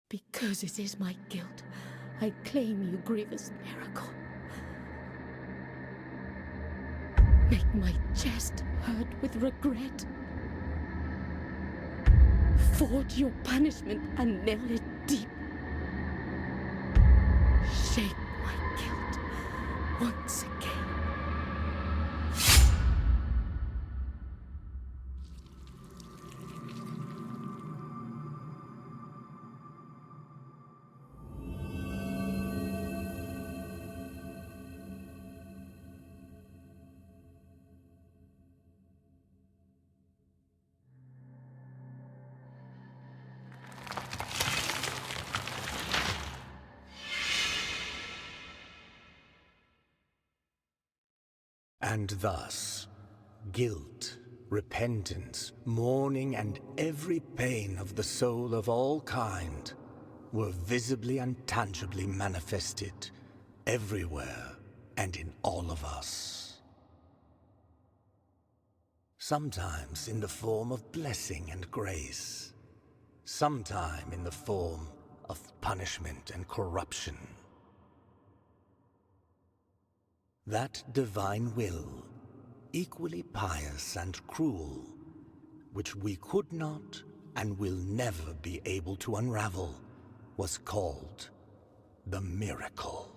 Because it is my guilt, I claim you, grievous miracle. Make my chest hurt with regret. Forge your punishment and nail it deep. Shape my guilt once again. And thus, guilt, repentance, mourning, and every pain of the soul of all kind were visibly and tangibly manifested everywhere and in all of us. Sometimes in the form of blessing and grace, sometime in the form of punishment and corruption. That divine will, equally pious and cruel, which we could not and will never be able to unravel, was called the miracle.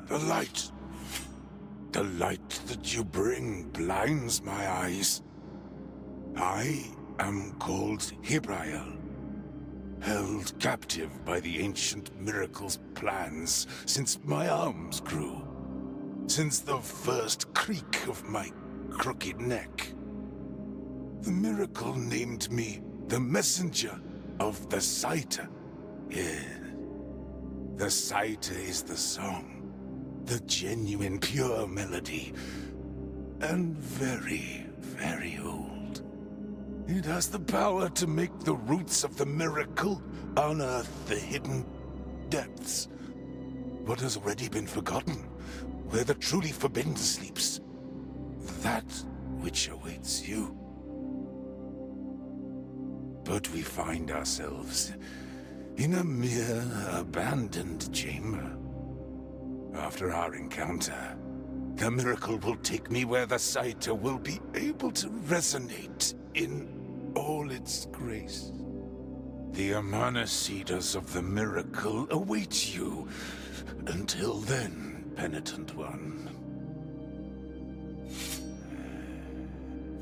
The light. The light that you bring blinds my eyes. I am called Jibrael, held captive by the ancient miracle's plans since my arms grew, since the first creak of my crooked neck. The miracle named me the messenger of the Saita. Yes, the Saita is the song, the genuine pure melody, and very, very old. It has the power to make the roots of the miracle unearth the hidden depths. What has already been forgotten, where the truly forbidden sleeps. That which awaits you. But we find ourselves in a mere abandoned chamber. After our encounter, the miracle will take me where the Saita will be able to resonate in all its grace. The Amana Cedars of the miracle await you. Until then, Penitent One.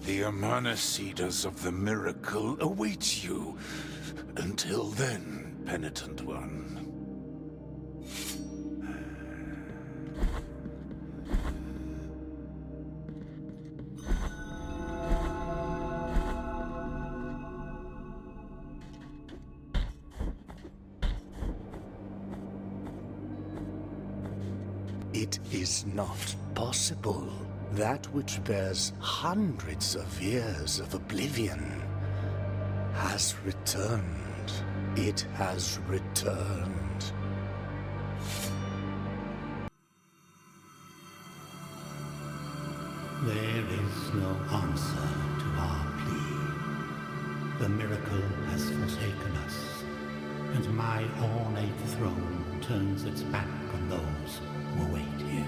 The Amana Cedars of the miracle await you. Until then, Penitent One. It is not possible. That which bears hundreds of years of oblivion has returned. It has returned. There is no answer to our plea. The miracle has forsaken us, and my ornate throne turns its back on those who await here.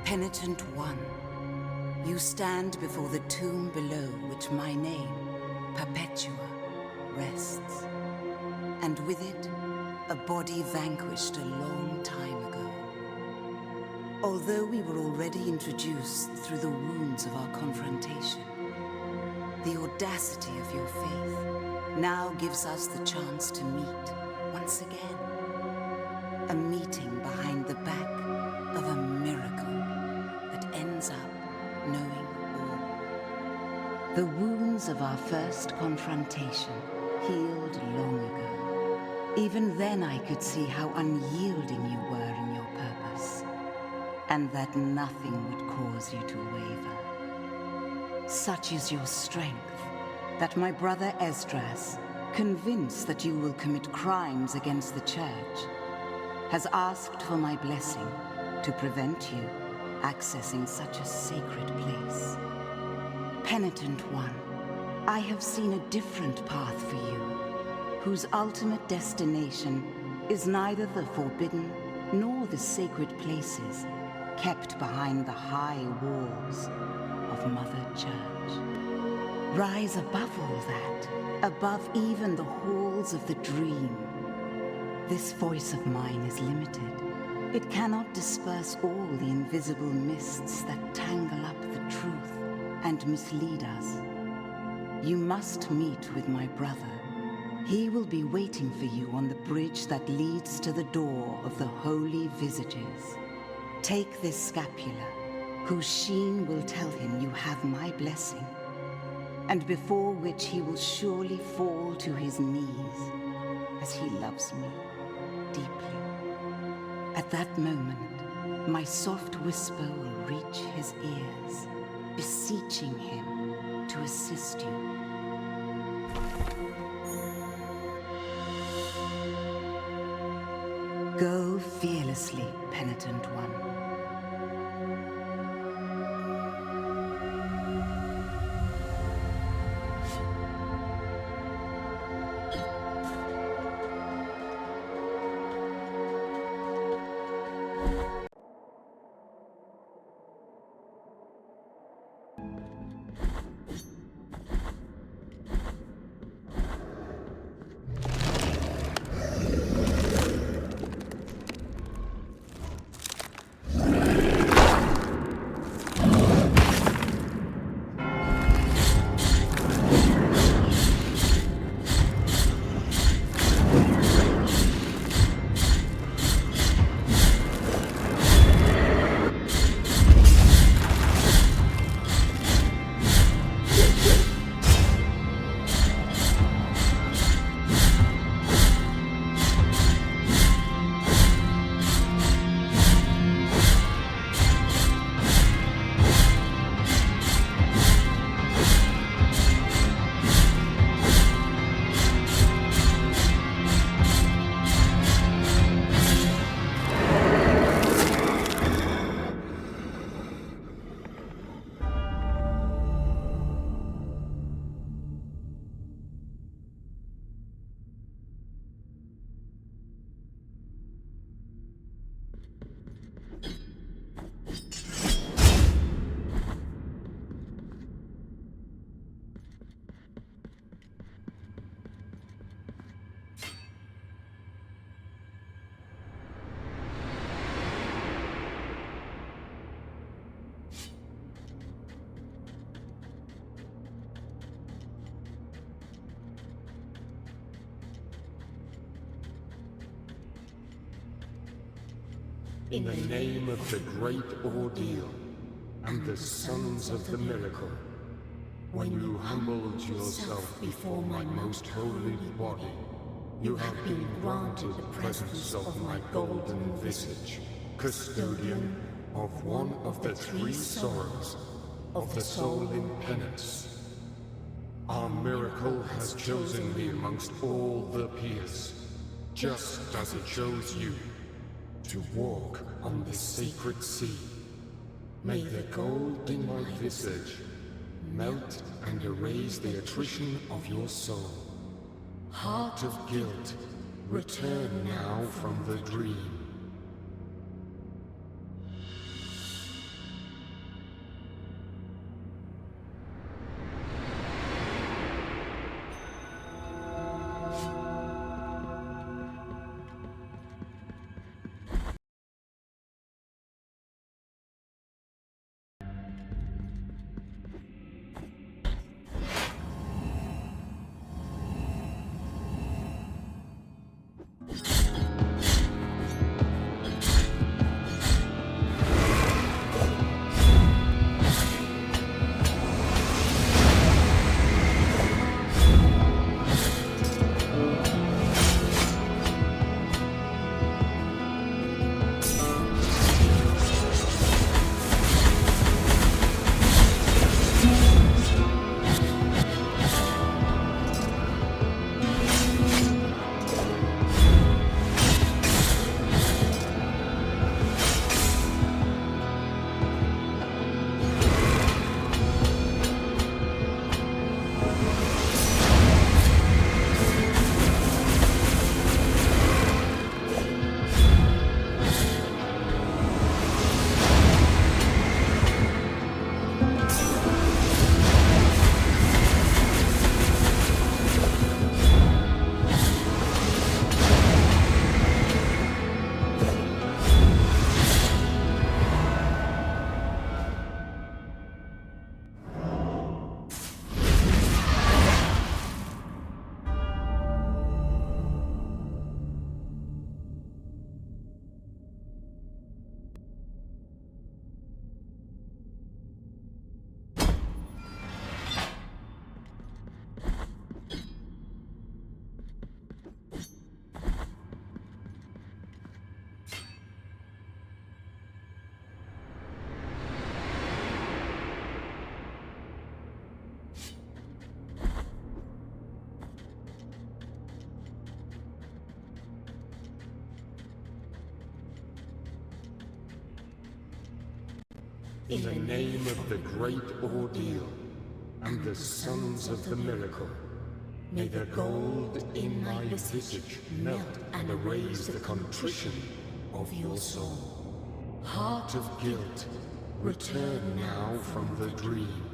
Penitent One, you stand before the tomb below which my name, Perpetva, rests. And with it, a body vanquished a long time ago. Although we were already introduced through the wounds of our confrontation, the audacity of your faith now gives us the chance to meet once again. A meeting behind the back of a miracle that ends up knowing all. The wounds of our first confrontation healed long ago. Even then I could see how unyielding you were in your purpose, and that nothing would cause you to waver. Such is your strength, that my brother Esdras, convinced that you will commit crimes against the Church, has asked for my blessing to prevent you accessing such a sacred place. Penitent One, I have seen a different path for you, whose ultimate destination is neither the forbidden nor the sacred places kept behind the high walls of Mother Church. Rise above all that, above even the halls of the dream. This voice of mine is limited. It cannot disperse all the invisible mists that tangle up the truth and mislead us. You must meet with my brother. He will be waiting for you on the bridge that leads to the door of the Holy Visages. Take this scapular, whose sheen will tell him you have my blessing, and before which he will surely fall to his knees, as he loves me deeply. At that moment, my soft whisper will reach his ears, beseeching him to assist you. Go fearlessly, Penitent One. In the name of the great ordeal and the sons of the miracle, when you humbled yourself before my most holy body, you have been granted the presence of my golden visage, custodian of one of the three sorrows of the soul in penance. Our miracle has chosen me amongst all the peers, just as it chose you, to walk on the sacred sea. May the gold in my visage melt and erase the attrition of your soul. Heart of guilt, return now from the dream. In the name of the great ordeal and the sons of the miracle, may the gold in my visage melt and erase the contrition of your soul. Heart of guilt, return now from the dream.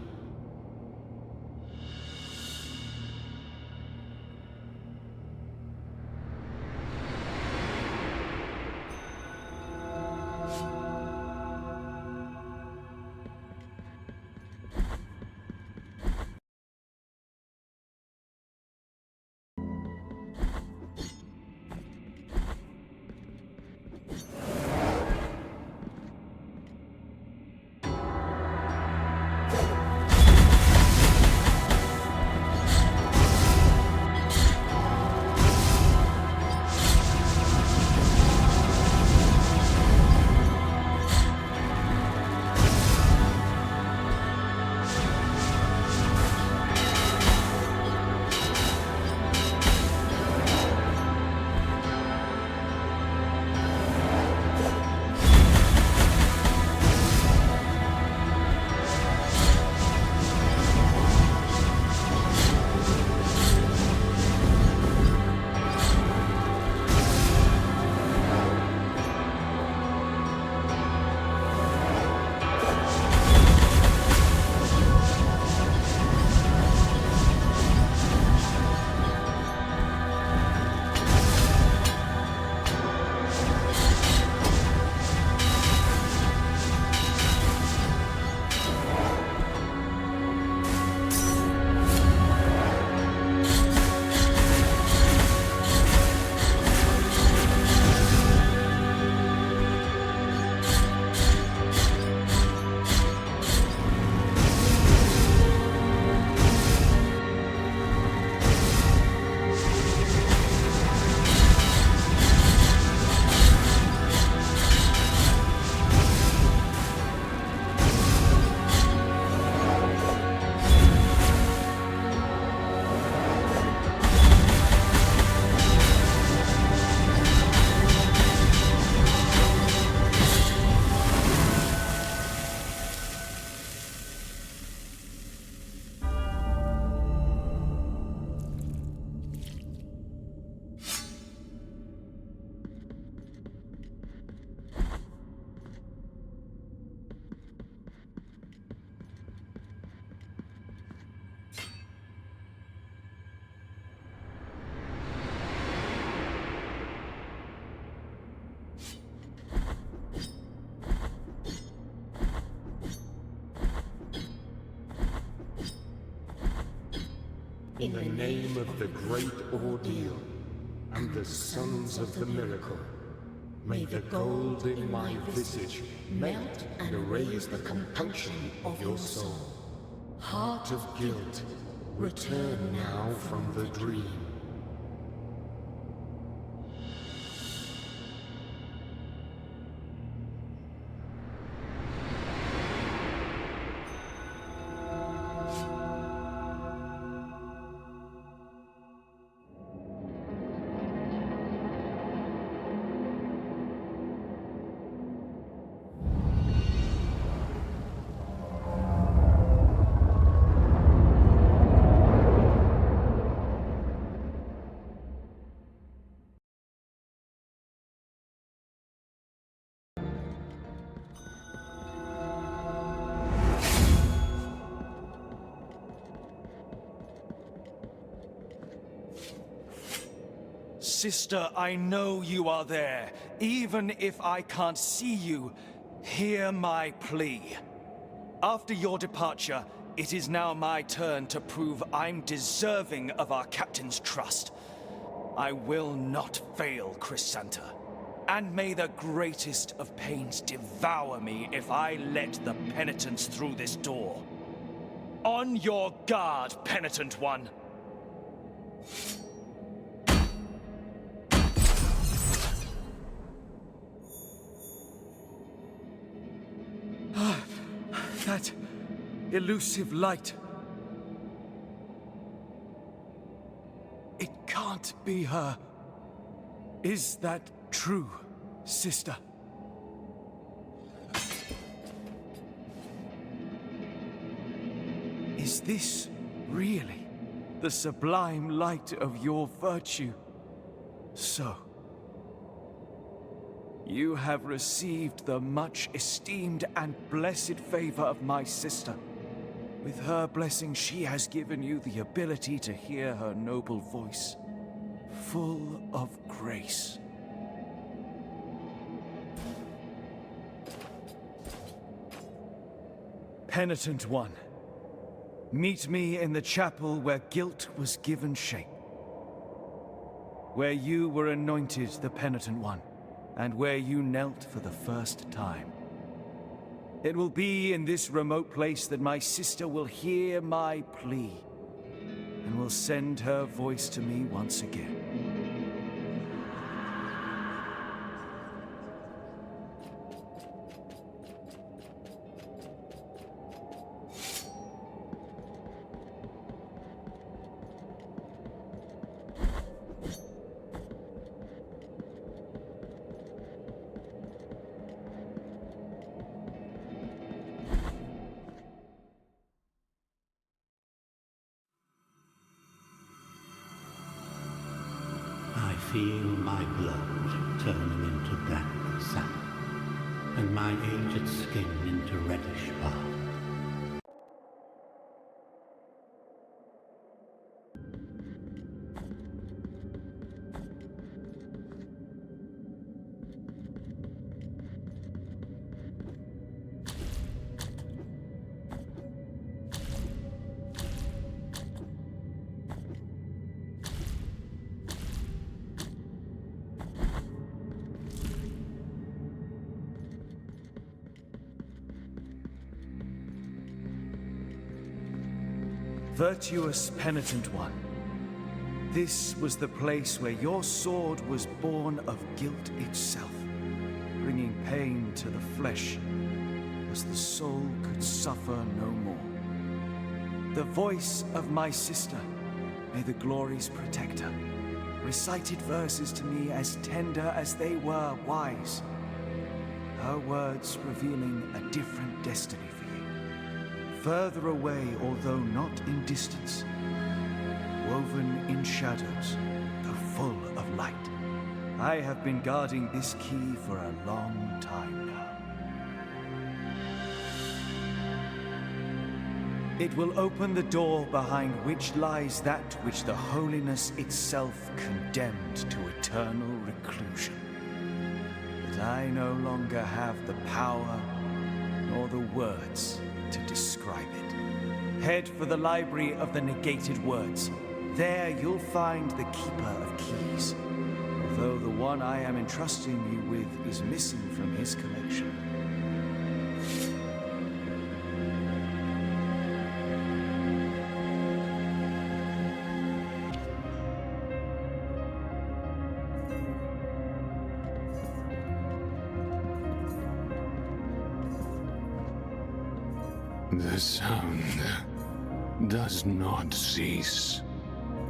In the name of the great ordeal and the sons of the miracle, may the gold in my visage melt and erase the compunction of your soul. Heart of guilt, return now from the dream. Sister, I know you are there. Even if I can't see you, hear my plea. After your departure, it is now my turn to prove I'm deserving of our captain's trust. I will not fail, Chrysanta. And may the greatest of pains devour me if I let the Penitence through this door. On your guard, Penitent One! That elusive light. It can't be her. Is that true, sister? this really the sublime light of your virtue? So, you have received the much esteemed and blessed favor of my sister. With her blessing, she has given you the ability to hear her noble voice, full of grace. Penitent one, meet me in the chapel where guilt was given shape, where you were anointed the Penitent one, and where you knelt for the first time. It will be in this remote place that my sister will hear my plea, and will send her voice to me once again. I feel my blood turning into black sap, and my aged skin into reddish bark. Virtuous Penitent one, this was the place where your sword was born of guilt itself, bringing pain to the flesh, as the soul could suffer no more. The voice of my sister, may the glories protect her, recited verses to me as tender as they were wise, her words revealing a different destiny for you. Further away, although not in distance, woven in shadows, though full of light. I have been guarding this key for a long time now. It will open the door behind which lies that which the holiness itself condemned to eternal reclusion. But I no longer have the power nor the words to describe it. Head for the library of the Negated Words. There you'll find the Keeper of Keys, although the one I am entrusting you with is missing from his collection. The sound does not cease.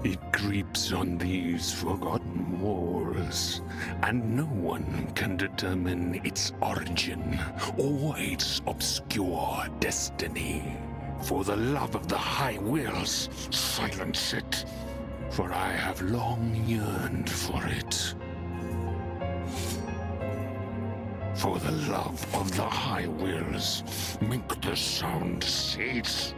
It creeps on these forgotten walls, and no one can determine its origin or its obscure destiny. For the love of the High Wills, silence it, for I have long yearned for it. For the love of the High Wills, make the sound cease.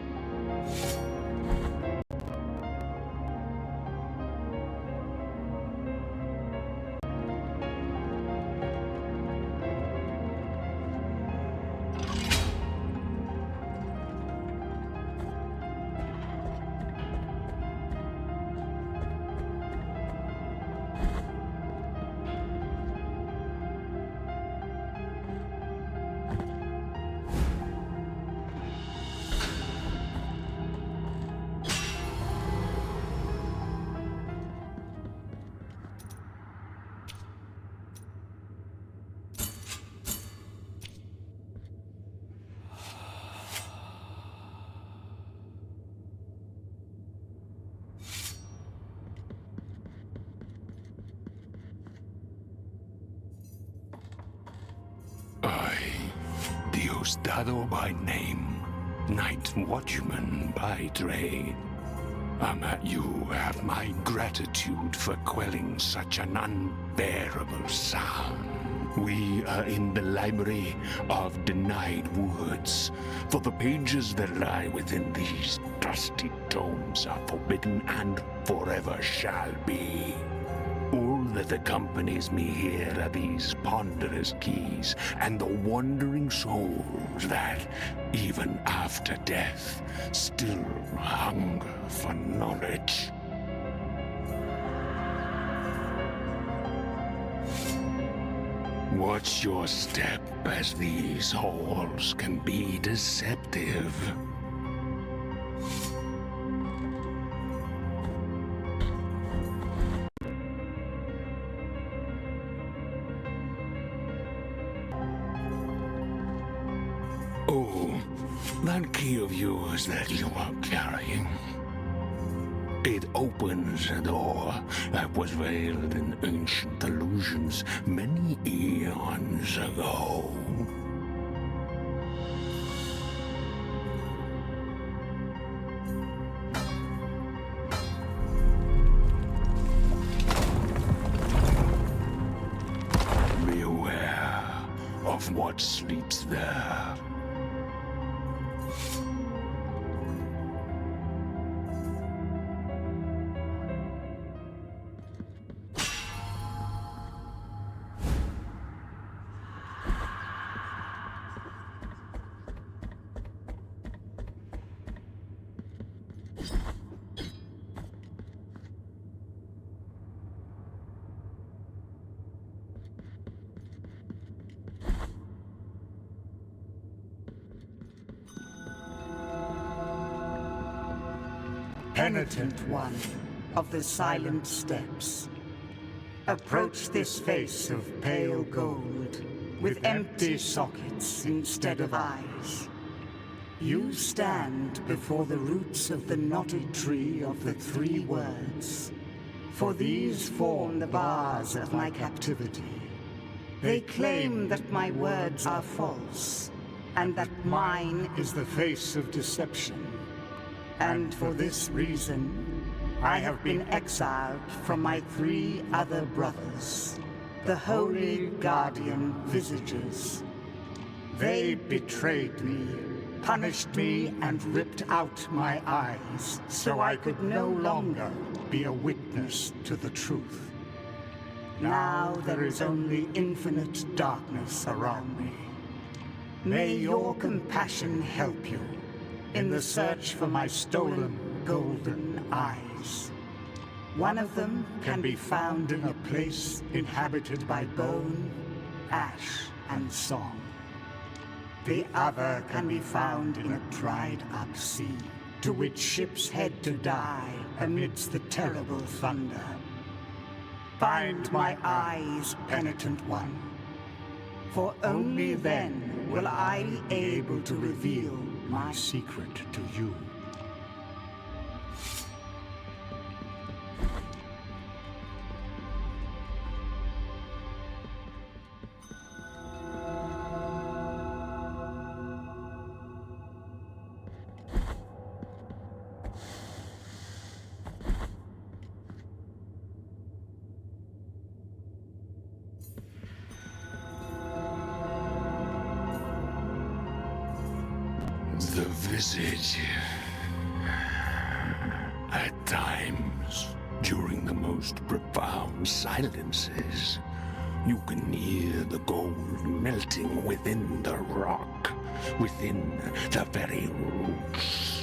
Diosdado by name, Night Watchman by trade. You have my gratitude for quelling such an unbearable sound. We are in the library of denied woods, for the pages that lie within these dusty tomes are forbidden and forever shall be. All that accompanies me here are these ponderous keys and the wandering souls that, even after death, still hunger for knowledge. Watch your step, as these halls can be deceptive. Oh, that key of yours that you are carrying. It opens a door that was veiled in ancient illusions many eons ago. Beware of what sleeps there. Penitent one of the Silent Steps, approach this face of pale gold with empty sockets instead of eyes. You stand before the roots of the knotted tree of the three words, for these form the bars of my captivity. They claim that my words are false, and that mine is the face of deception. And for this reason, I have been exiled from my three other brothers, the Holy Guardian Visages. They betrayed me, punished me, and ripped out my eyes, so I could no longer be a witness to the truth. Now there is only infinite darkness around me. May your compassion help you in the search for my stolen golden eyes. One of them can be found in a place inhabited by bone, ash, and song. The other can be found in a dried-up sea, to which ships head to die amidst the terrible thunder. Find my eyes, Penitent One, for only then will I be able to reveal my secret to you. The Visage. At times, during the most profound silences, you can hear the gold melting within the rock, within the very roots.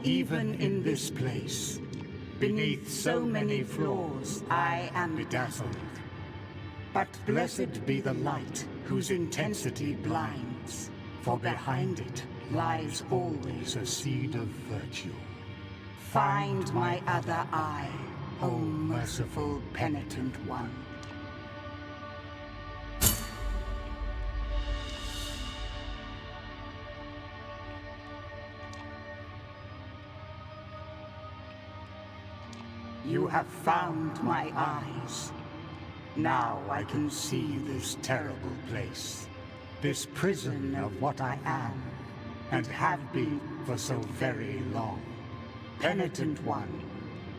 Even in this place, beneath so many flaws, I am bedazzled. But blessed be the light whose intensity blinds, for behind it lies always a seed of virtue. Find my other eye, O merciful penitent one. You have found my eyes. Now I can see this terrible place, this prison of what I am, and have been for so very long. Penitent one,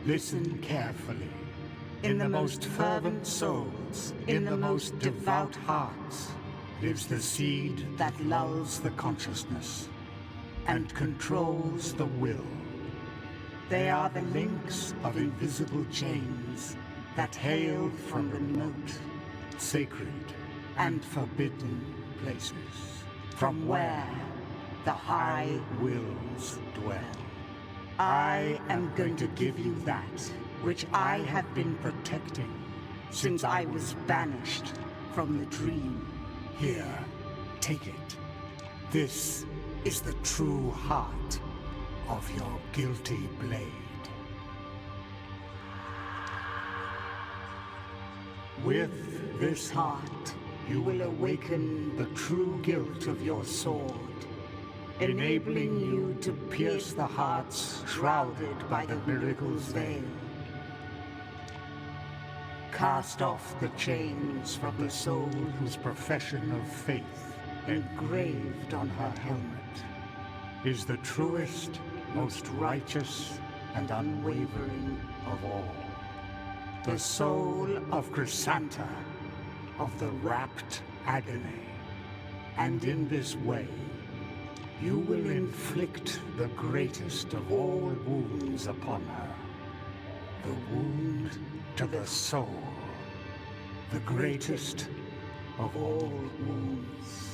listen carefully. In the most fervent souls, in the most devout hearts, lives the seed that lulls the consciousness and controls the will. They are the links of invisible chains that hail from remote, sacred, and forbidden places, from where the high wills dwell. I am going to give you that which I have been protecting since I was banished from the dream. Here, take it. This is the true heart of your guilty blade. With this heart, you will awaken the true guilt of your sword, enabling you to pierce the hearts shrouded by the miracle's veil. Cast off the chains from the soul whose profession of faith, engraved on her helmet, is the truest, most righteous, and unwavering of all. The soul of Chrysanta, of the rapt agony. And in this way, you will inflict the greatest of all wounds upon her. The wound to the soul. The greatest of all wounds.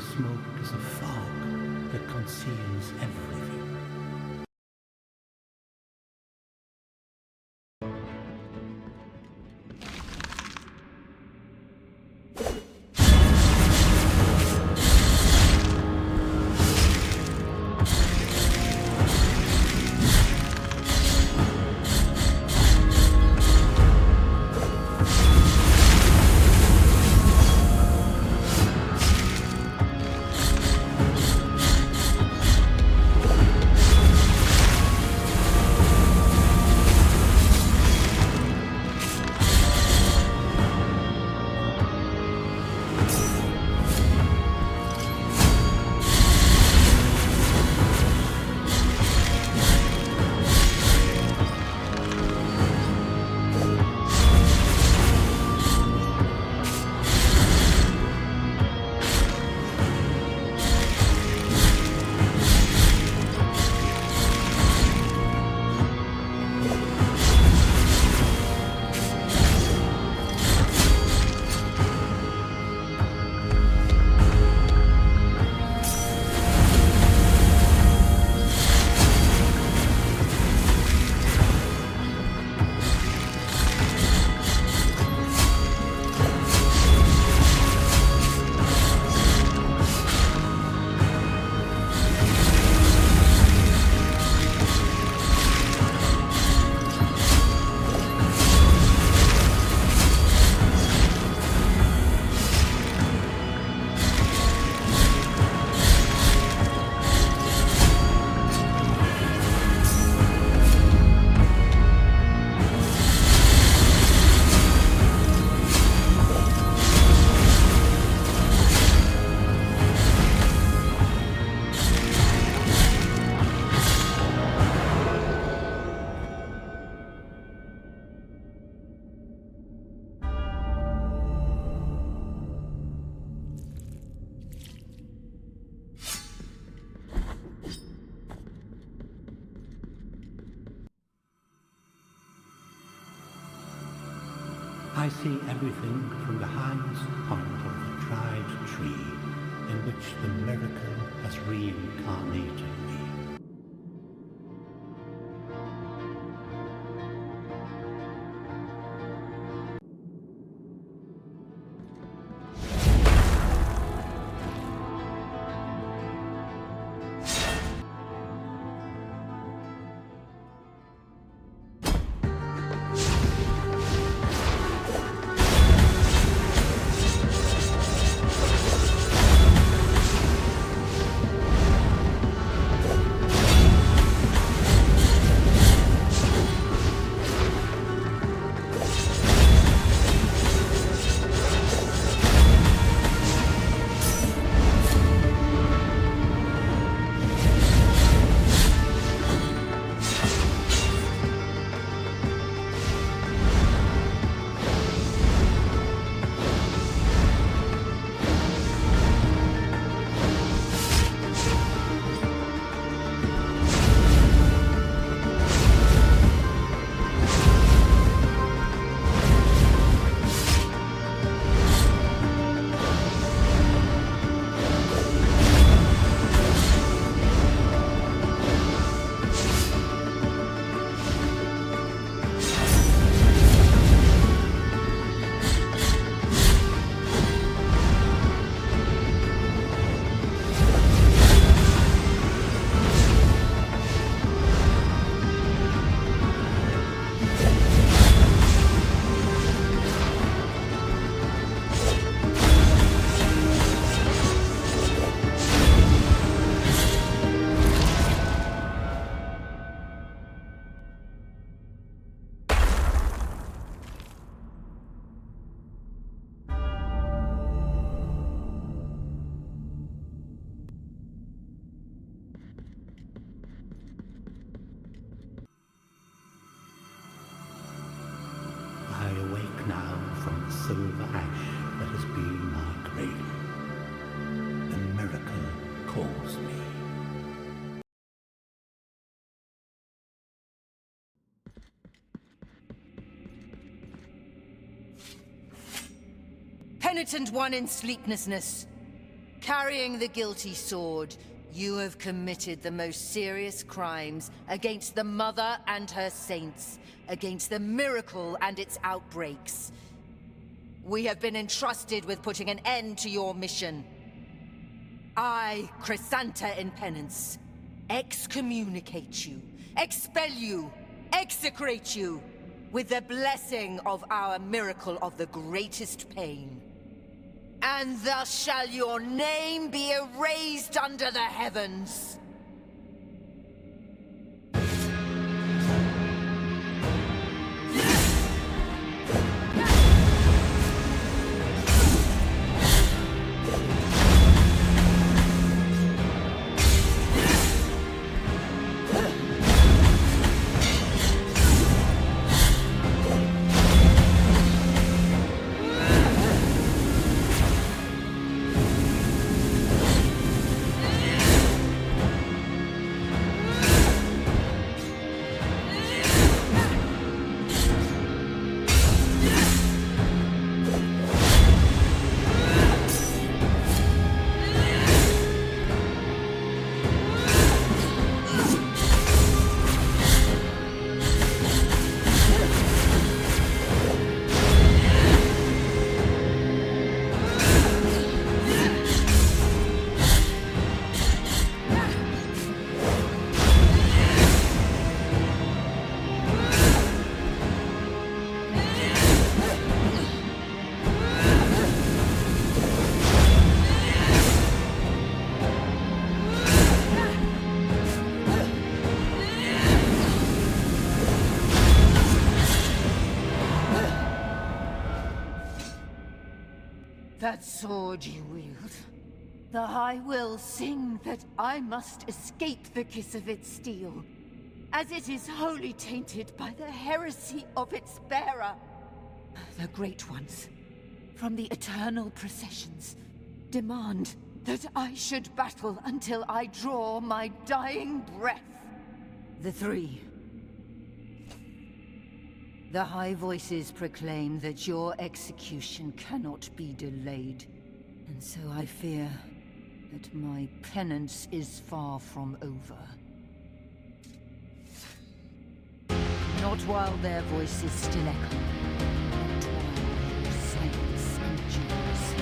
smoke is a fog that conceals everything. I see everything from the highest point of the tried tree in which the miracle has reincarnated me. I awake now from the silver ash that has been my cradle. The miracle calls me. Penitent one in sleeplessness. Carrying the guilty sword, you have committed the most serious crimes against the Mother and her saints, against the miracle and its outbreaks. We have been entrusted with putting an end to your mission. I, Chrysanta in Penance, excommunicate you, expel you, execrate you, with the blessing of our miracle of the greatest pain. And thus shall your name be erased under the heavens. That sword you wield, the High will sing that I must escape the kiss of its steel, as it is wholly tainted by the heresy of its bearer. The Great Ones, from the eternal processions, demand that I should battle until I draw my dying breath. The Three. The High Voices proclaim that your execution cannot be delayed, and so I fear that my penance is far from over. Not while their voices still echo, not while your silence endures.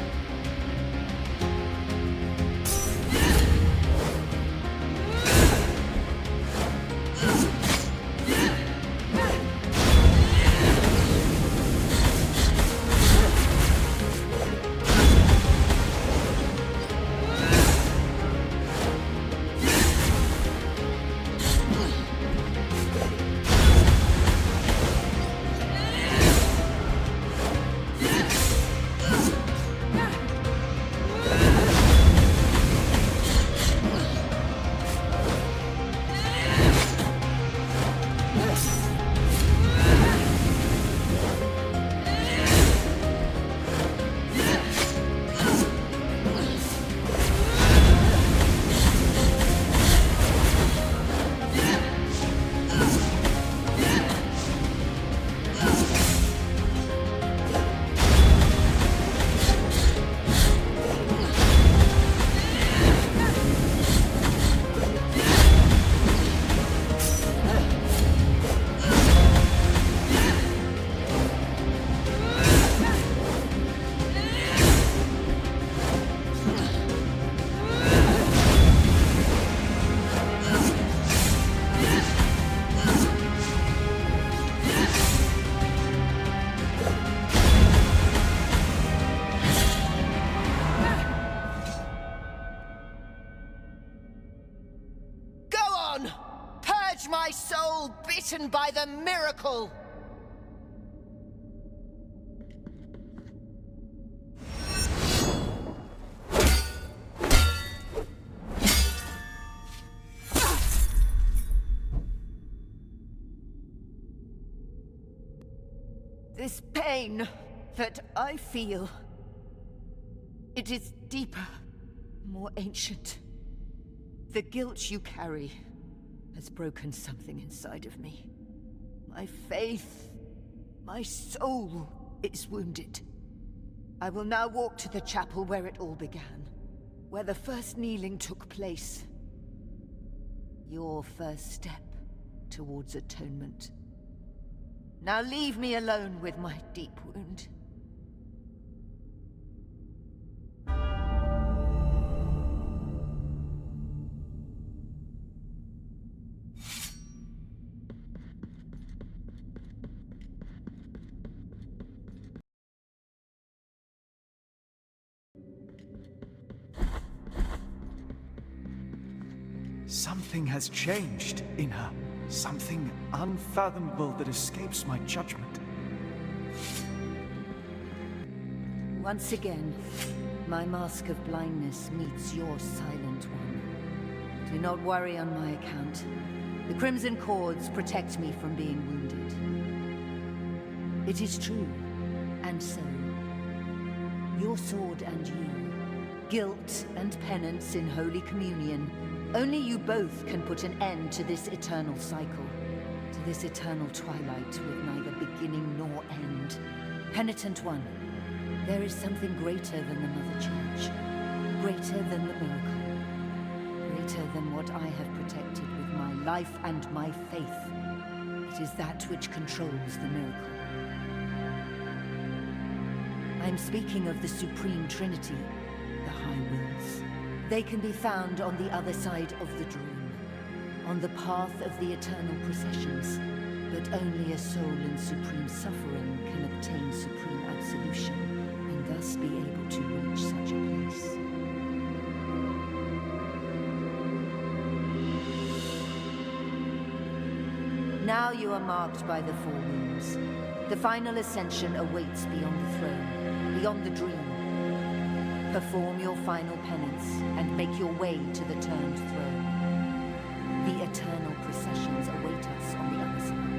My soul bitten by the miracle! This pain that I feel, it is deeper, more ancient. The guilt you carry has broken something inside of me. My faith, my soul is wounded. I will now walk to the chapel where it all began. where the first kneeling took place. Your first step towards atonement. Now leave me alone with my deep wound. Something has changed in her. Something unfathomable that escapes my judgment. Once again, my mask of blindness meets your silent one. Do not worry on my account. The crimson cords protect me from being wounded. It is true, and so. Your sword and you, guilt and penance in Holy Communion, only you both can put an end to this eternal cycle, to this eternal twilight with neither beginning nor end. Penitent One, there is something greater than the Mother Church, greater than the miracle, greater than what I have protected with my life and my faith. It is that which controls the miracle. I am speaking of the Supreme Trinity, the High Wills. They can be found on the other side of the dream, on the path of the eternal processions, but only a soul in supreme suffering can obtain supreme absolution, and thus be able to reach such a place. Now you are marked by the four wounds. The final ascension awaits beyond the throne, beyond the dream. Perform your final penance, and make your way to the turned throne. The eternal processions await us on the other side.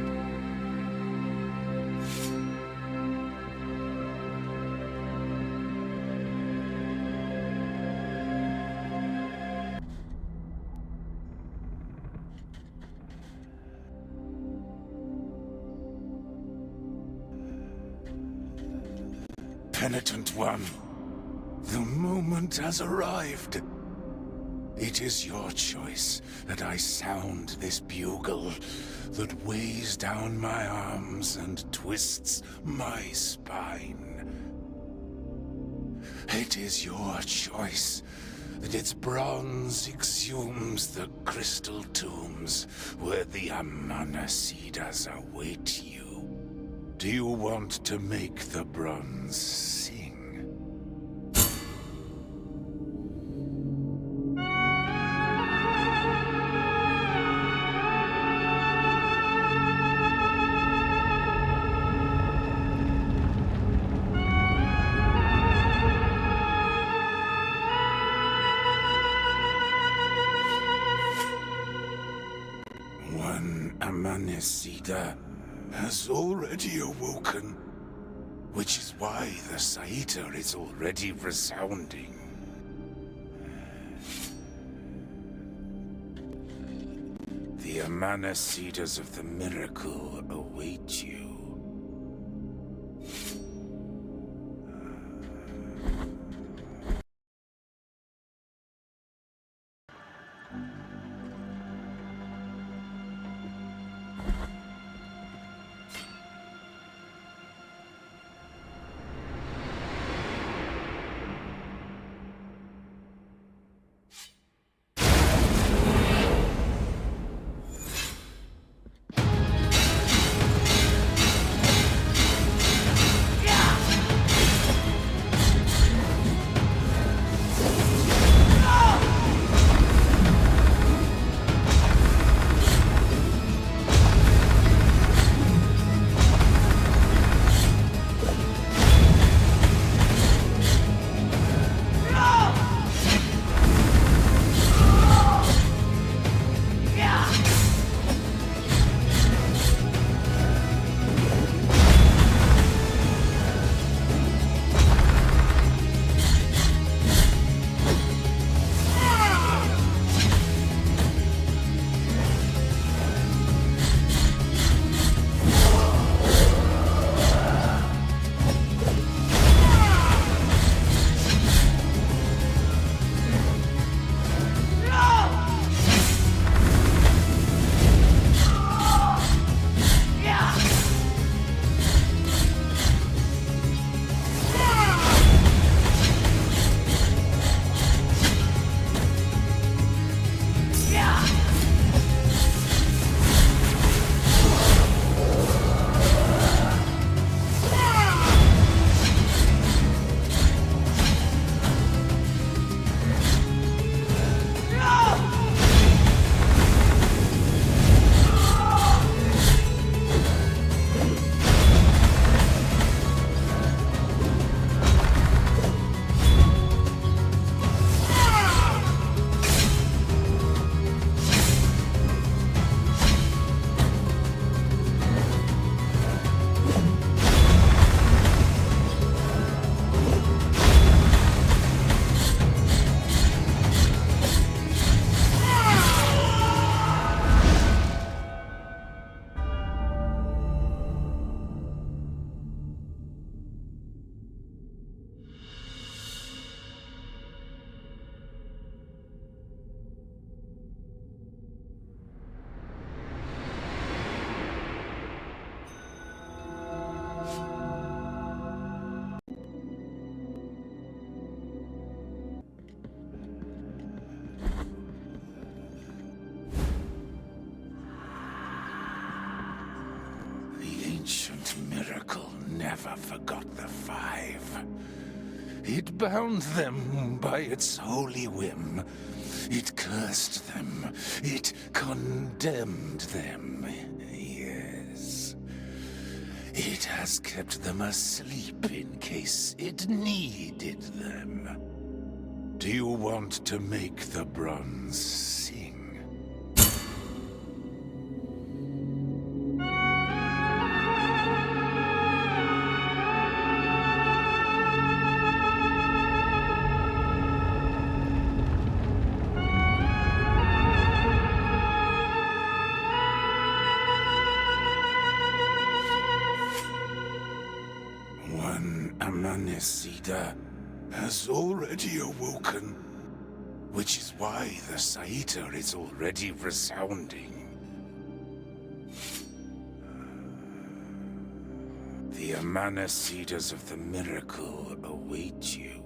Penitent One. The moment has arrived. It is your choice that I sound this bugle that weighs down my arms and twists my spine. It is your choice that its bronze exhumes the crystal tombs where the Amanasidas await you. Do you want to make the bronze sing? Amanasida has already awoken, which is why the Saita is already resounding. The Amanasidas of the miracle await you. never forgot the five. It bound them by its holy whim. It cursed them. It condemned them. Yes. It has kept them asleep in case it needed them. Do you want to make the bronze sing? Isida has already awoken, which is why the Saita is already resounding. The Amanasidas of the miracle await you.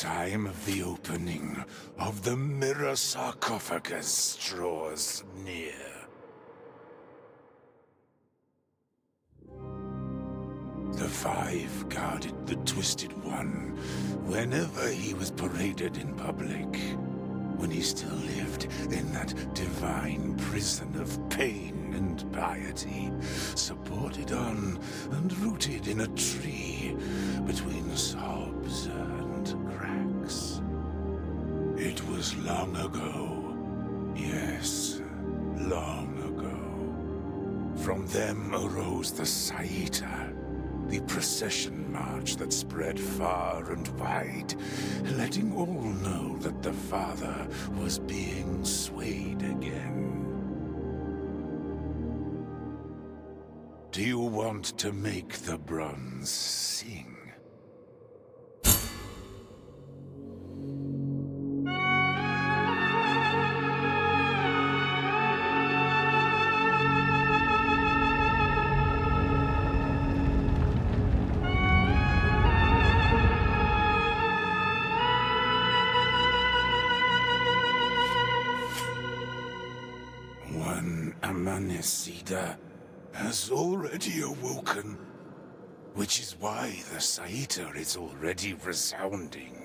time of the opening of the mirror sarcophagus draws near. The Five guarded the Twisted One whenever he was paraded in public, when he still lived in that divine prison of pain and piety, supported on and rooted in a tree between sobs and cracks. It was long ago, yes, long ago. From them arose the Saita, the procession march that spread far and wide, letting all know that the Father was being swayed again. Do you want to make the bronze sing? Amanecida has already awoken, which is why the Saita is already resounding.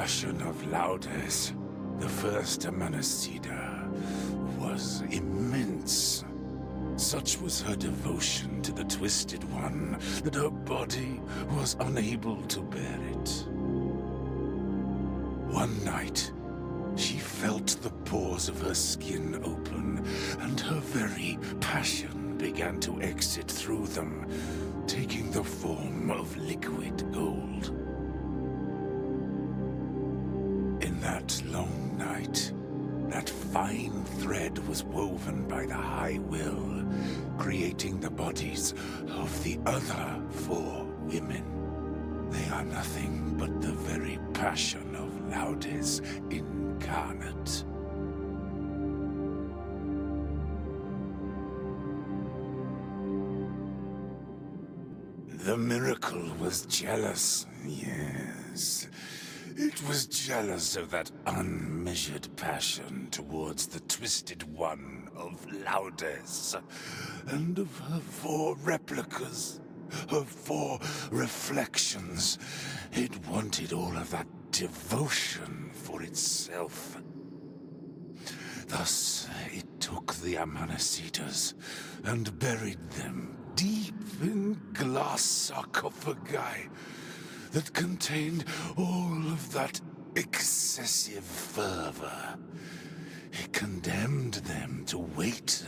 passion of Laudes, the first Amanacida, was immense. Such was her devotion to the Twisted One that her body was unable to bear it. One night, she felt the pores of her skin open, and her very passion began to exit through them, taking the form of liquid gold. In that long night, that fine thread was woven by the High Will, creating the bodies of the other 4 women. They are nothing but the very passion of Laudes incarnate. The miracle was jealous, yes. It was jealous of that unmeasured passion towards the Twisted One of Laudes, and of her 4 replicas, her 4 reflections. It wanted all of that devotion for itself. Thus, it took the Amanacitors and buried them deep in glass sarcophagi that contained all of that excessive fervor. It condemned them to wait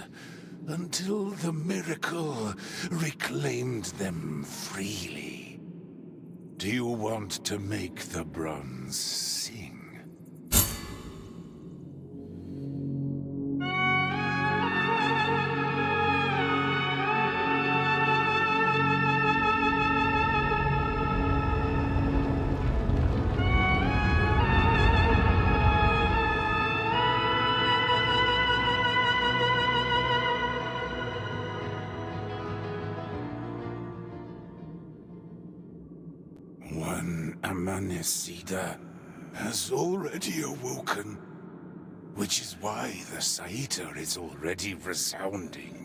until the miracle reclaimed them freely. Do you want to make the bronze sing? One Amanacida has already awoken, which is why the Saiter is already resounding.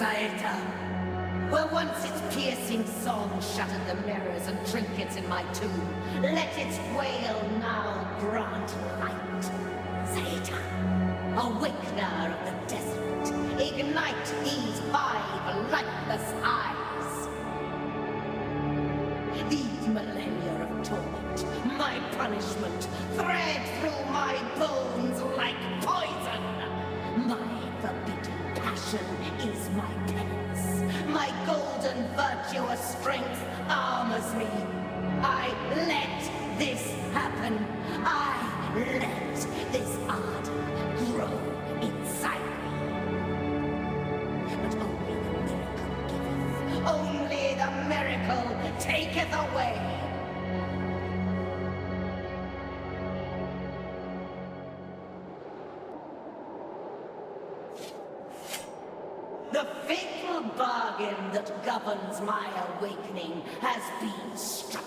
Saeta, where once its piercing song shattered the mirrors and trinkets in my tomb, let its wail now grant light. Saeta, awakener of the desert, ignite these 5 lightless eyes. These millennia of torment, my punishment, thread through my bones like poison. My forbidden passion is my penance. My golden virtuous strength armors me. I let this happen. I let this ardor grow inside me. But only the miracle giveth. Only the miracle taketh away. The fatal bargain that governs my awakening has been struck.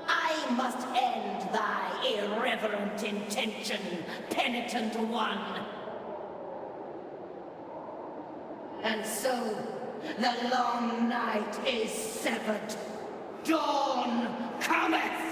I must end thy irreverent intention, Penitent One. And so, the long night is severed. Dawn cometh!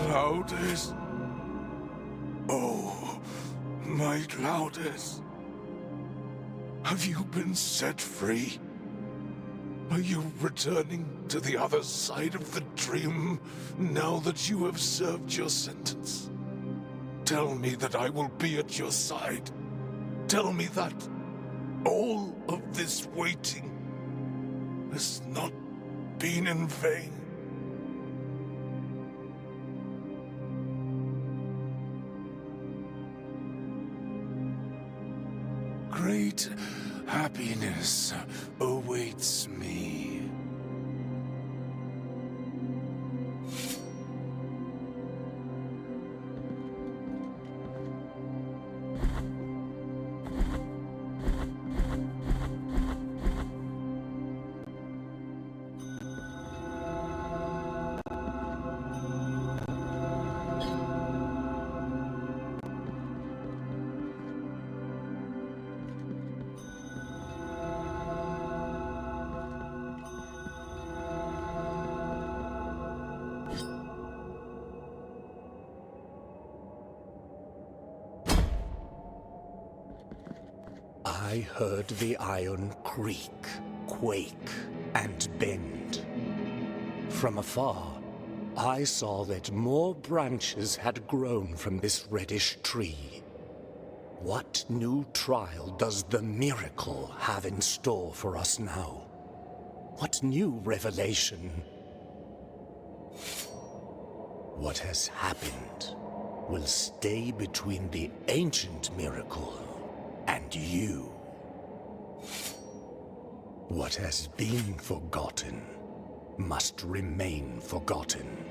Loudest. Oh, my Loudest. Have you been set free? Are you returning to the other side of the dream now that you have served your sentence? Tell me that I will be at your side. Tell me that all of this waiting has not been in vain. Great happiness awaits me. I heard the iron creak, quake, and bend. From afar, I saw that more branches had grown from this reddish tree. What new trial does the miracle have in store for us now? What new revelation? What has happened will stay between the ancient miracle and you. What has been forgotten must remain forgotten.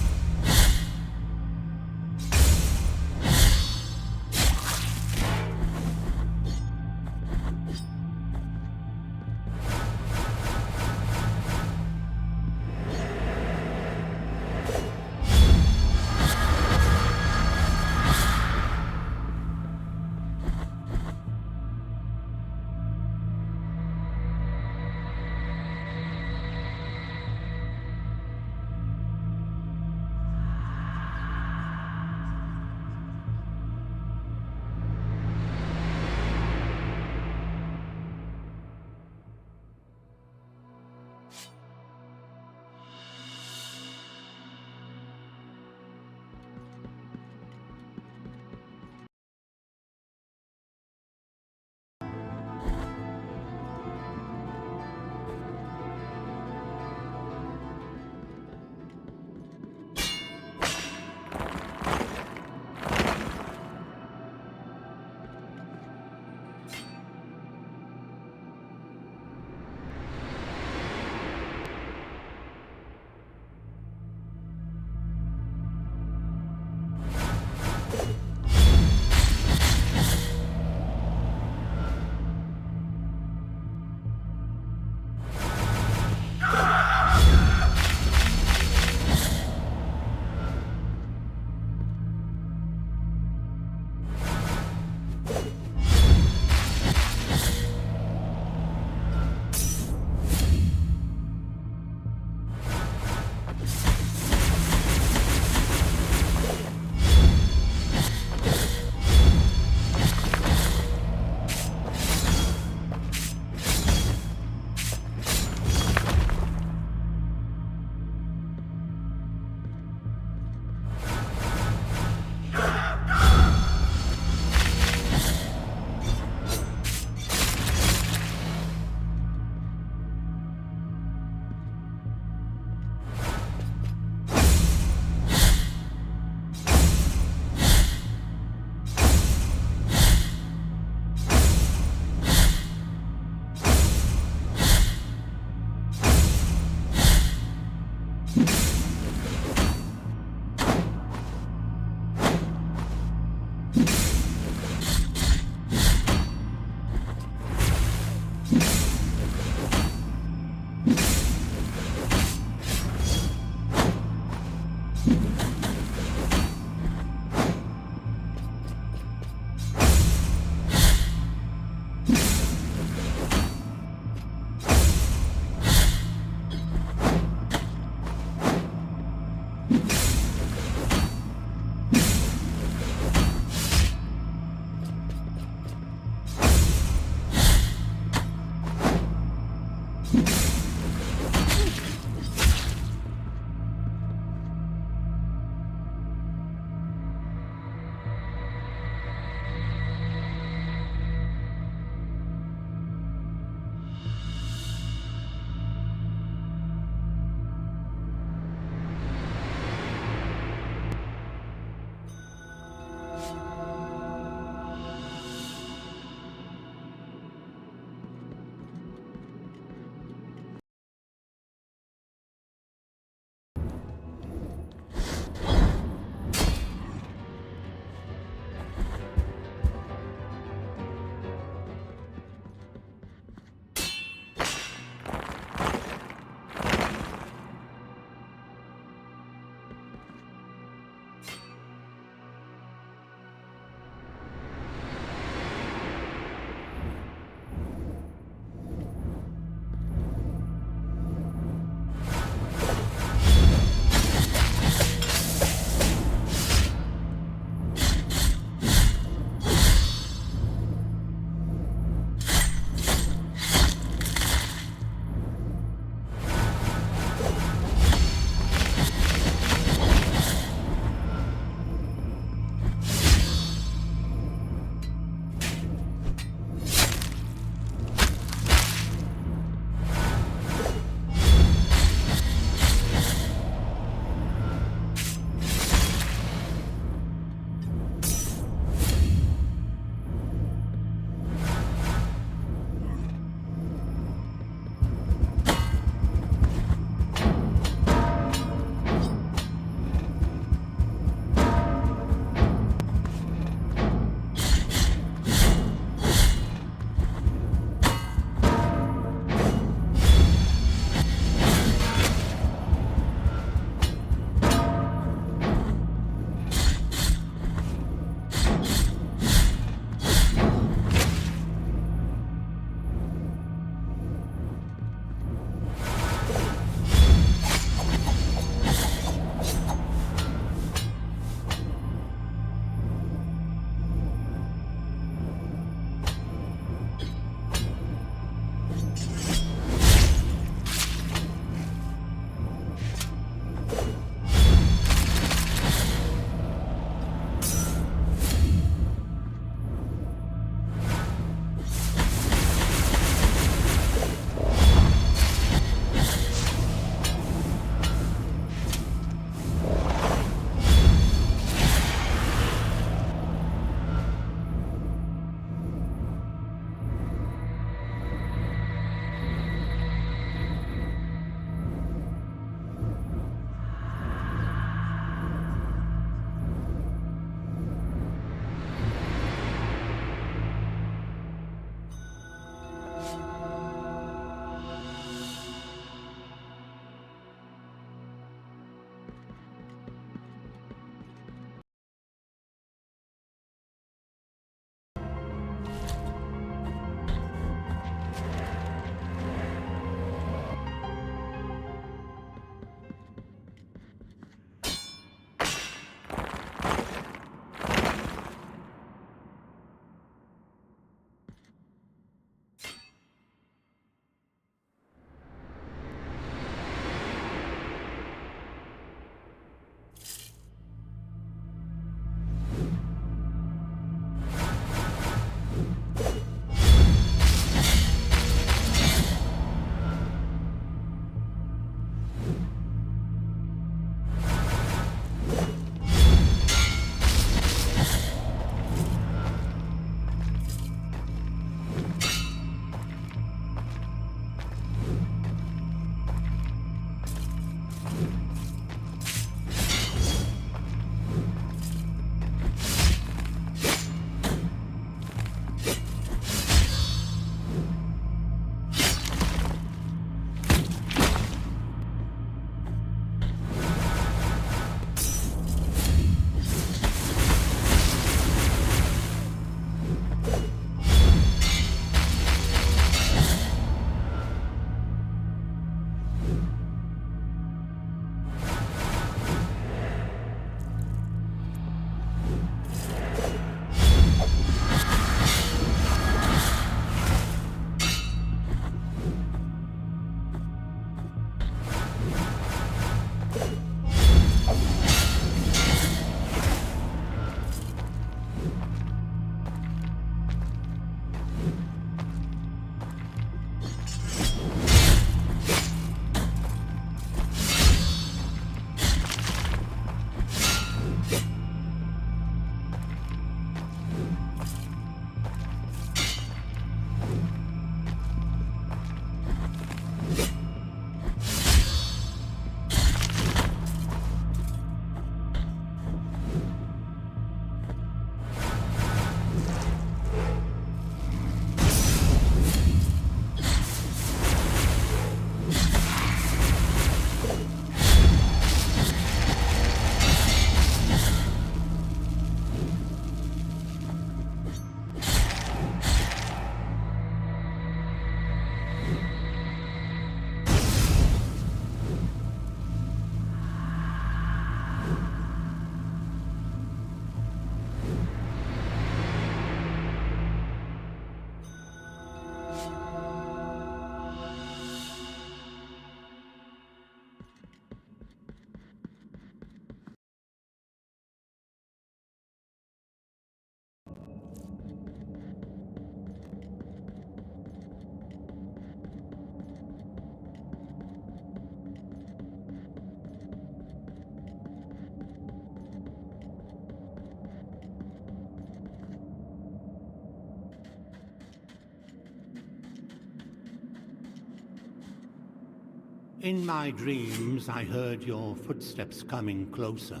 In my dreams, I heard your footsteps coming closer.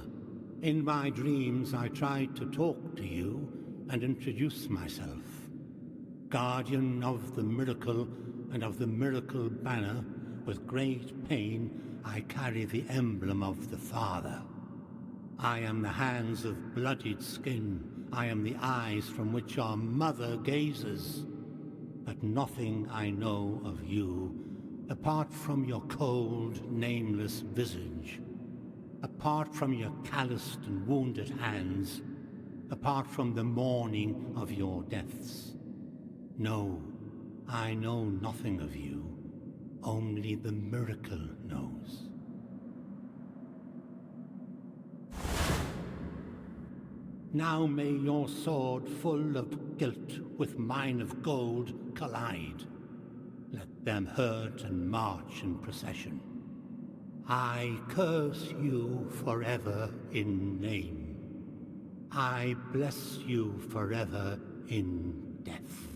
In my dreams, I tried to talk to you and introduce myself. Guardian of the miracle and of the miracle banner, with great pain, I carry the emblem of the Father. I am the hands of bloodied skin. I am the eyes from which our mother gazes. But nothing I know of you, apart from your cold, nameless visage, apart from your calloused and wounded hands, apart from the mourning of your deaths. No, I know nothing of you. Only the miracle knows. Now may your sword full of guilt with mine of gold collide. Let them hurt and march in procession. I curse you forever in name. I bless you forever in death.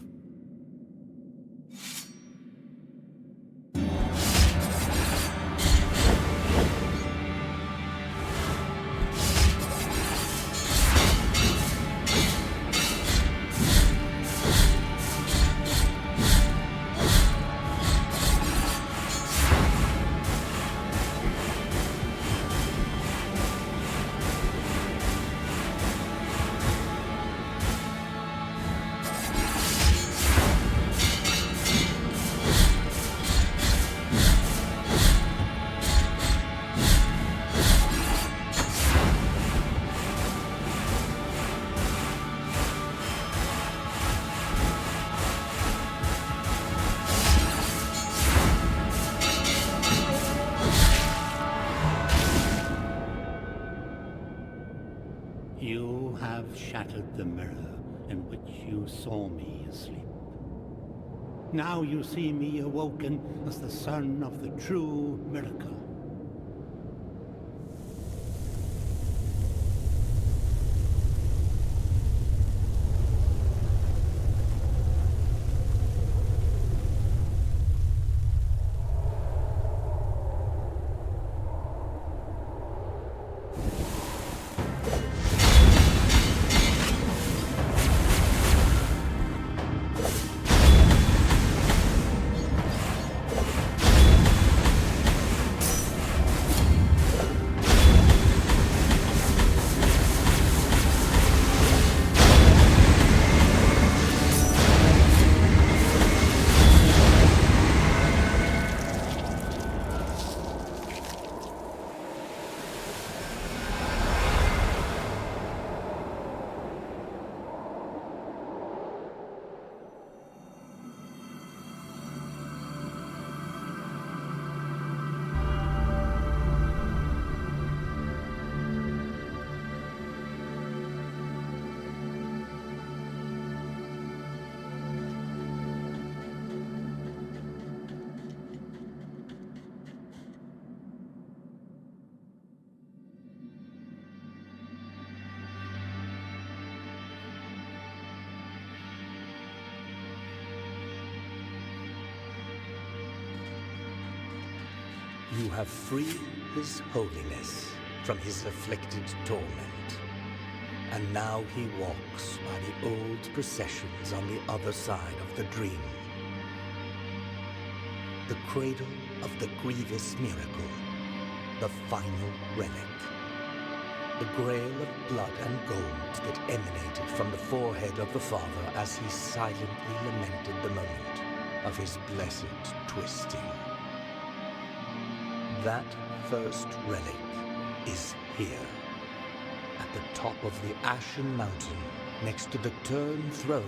You have shattered the mirror in which you saw me asleep. Now you see me awoken as the son of the true miracle. You have freed his holiness from his afflicted torment, and now he walks by the old processions on the other side of the dream. The cradle of the grievous miracle, the final relic. The grail of blood and gold that emanated from the forehead of the Father as he silently lamented the moment of his blessed twisting. That first relic is here, at the top of the Ashen Mountain, next to the turned throne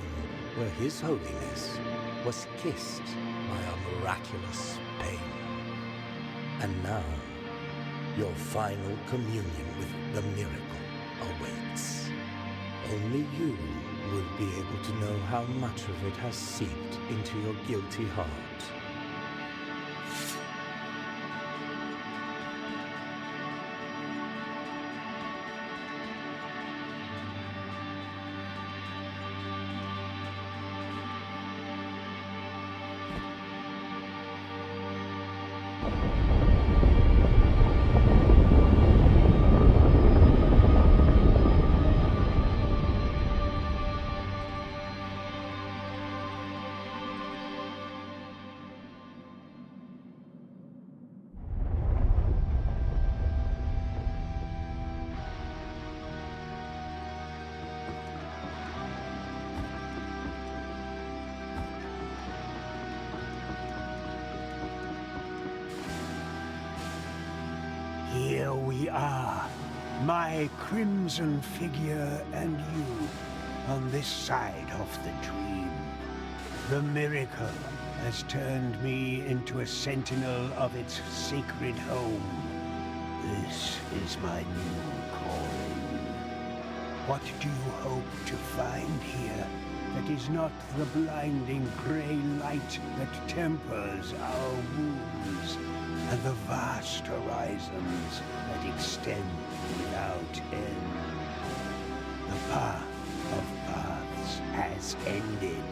where His Holiness was kissed by a miraculous pain. And now, your final communion with the miracle awaits. Only you will be able to know how much of it has seeped into your guilty heart. Here we are, my crimson figure and you, on this side of the dream. The miracle has turned me into a sentinel of its sacred home. This is my new calling. What do you hope to find here that is not the blinding gray light that tempers our wounds, and the vast horizons that extend without end? The path of paths has ended,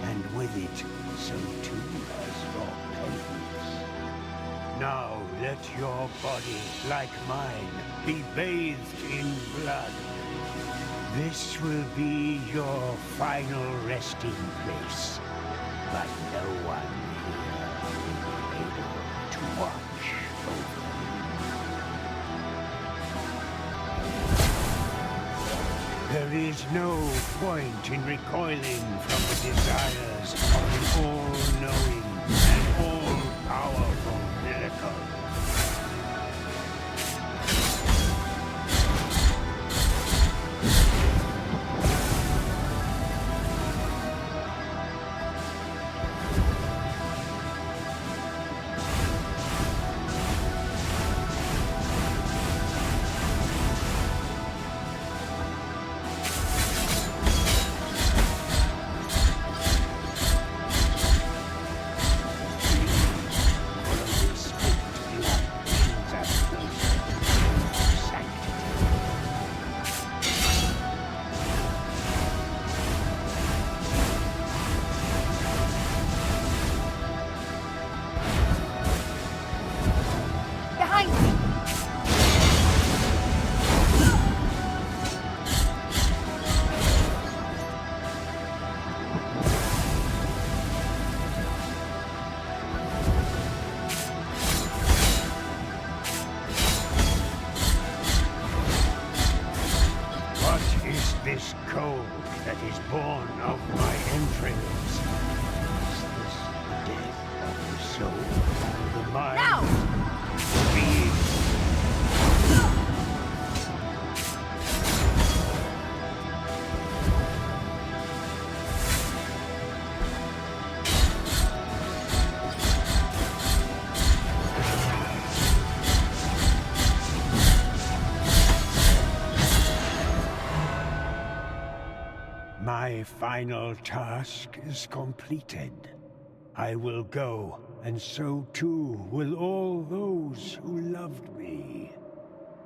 and with it, so too has your penance. Now let your body, like mine, be bathed in blood. This will be your final resting place, but no one here will be able to watch over you. There is no point in recoiling from the desires of the all-knowing and all-powerful miracle. This cold that is born of my entrails. Is this the death of the soul, the mind, now! the being? My final task is completed. I will go, and so too will all those who loved me.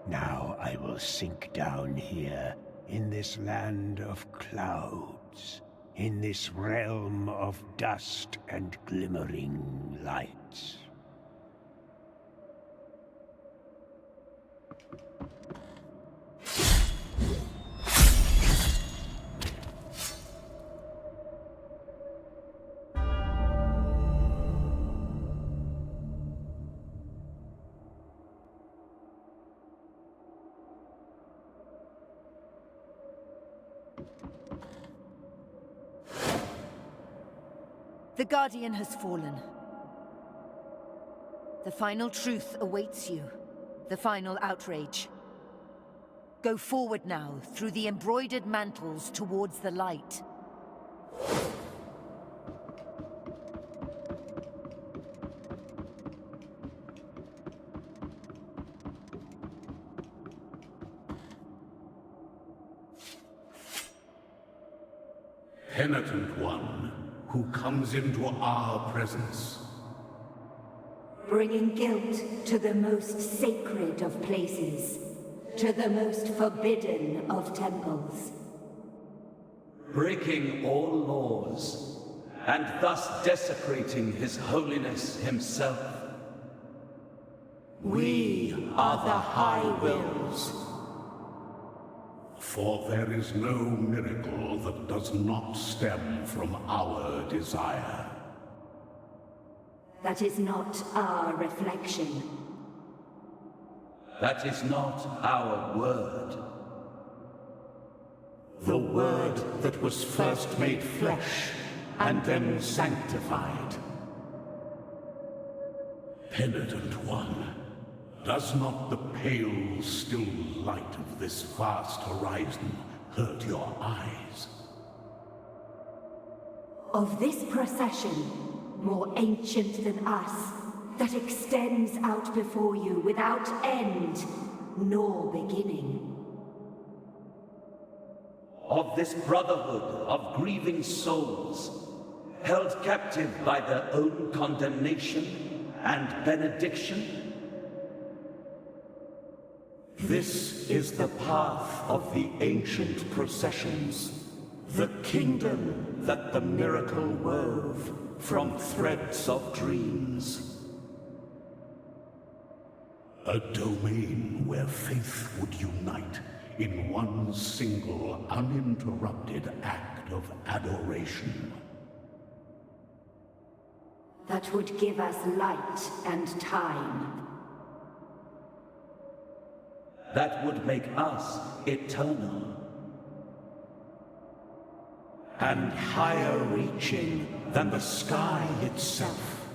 Now I will sink down here, in this land of clouds, in this realm of dust and glimmering lights. The Guardian has fallen. The final truth awaits you. The final outrage. Go forward now, through the embroidered mantles towards the light. Penitent one, who comes into our presence. Bringing guilt to the most sacred of places, to the most forbidden of temples. Breaking all laws, and thus desecrating his holiness himself. We are the High Wills. For there is no miracle that does not stem from our desire. That is not our reflection. That is not our word. The word that was first made flesh, and then sanctified. Penitent one, Does not the pale, still light of this vast horizon hurt your eyes? Of this procession, more ancient than us, that extends out before you without end nor beginning. Of this brotherhood of grieving souls, held captive by their own condemnation and benediction? This is the path of the ancient processions, the kingdom that the miracle wove from threads of dreams. A domain where faith would unite in one single, uninterrupted act of adoration. That would give us light and time. That would make us eternal. And higher reaching than the sky itself.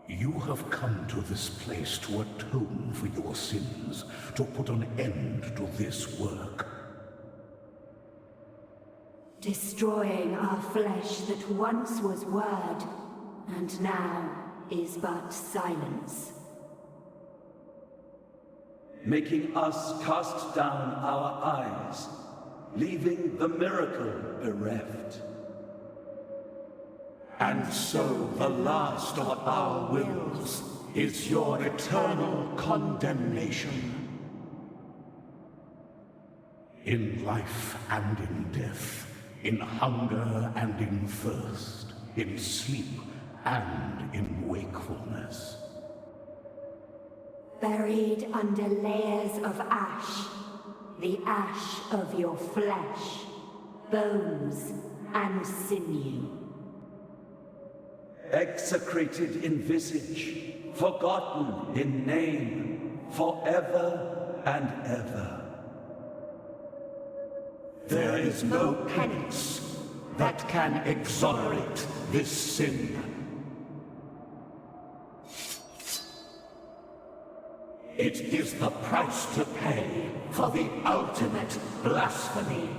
You have come to this place to atone for your sins, to put an end to this work. Destroying our flesh that once was word, and now is but silence. Making us cast down our eyes, leaving the miracle bereft. And so the last of our wills is your eternal condemnation. In life and in death, in hunger and in thirst, in sleep and in wakefulness. Buried under layers of ash, the ash of your flesh, bones and sinew. Execrated in visage, forgotten in name, forever and ever. There is no penance that can exonerate this sin. It is the price to pay for the ultimate blasphemy.